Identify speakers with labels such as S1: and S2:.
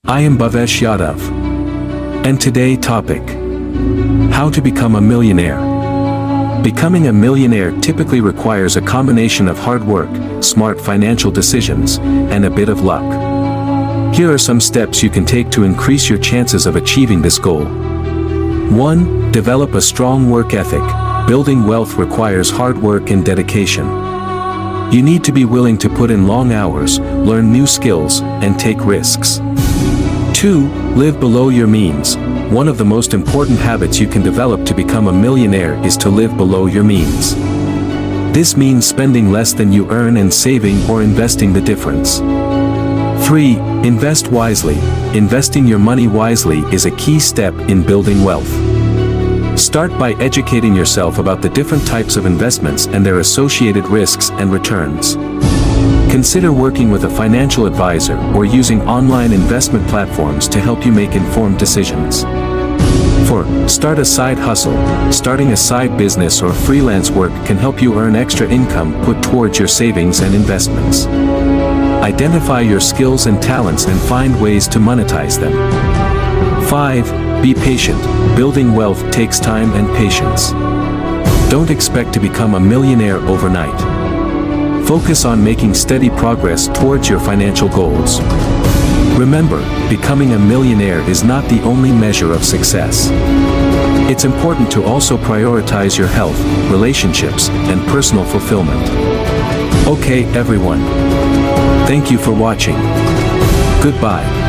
S1: I am Bhavesh Yadav. And today topic: how to become a millionaire. Becoming a millionaire typically requires a combination of hard work, smart financial decisions, and a bit of luck. Here are some steps you can take to increase your chances of achieving this goal. 1. Develop a strong work ethic. Building wealth requires hard work and dedication. You need to be willing to put in long hours, learn new skills, and take risks. 2. Live below your means. One of the most important habits you can develop to become a millionaire is to live below your means. This means spending less than you earn and saving or investing the difference. 3. Invest wisely. Investing your money wisely is a key step in building wealth. Start by educating yourself about the different types of investments and their associated risks and returns. Consider working with a financial advisor or using online investment platforms to help you make informed decisions. 4. Start a side hustle. Starting a side business or freelance work can help you earn extra income put towards your savings and investments. Identify your skills and talents and find ways to monetize them. 5. Be patient. Building wealth takes time and patience. Don't expect to become a millionaire overnight. Focus on making steady progress towards your financial goals. Remember, becoming a millionaire is not the only measure of success. It's important to also prioritize your health, relationships, and personal fulfillment. Okay, everyone. Thank you for watching. Goodbye.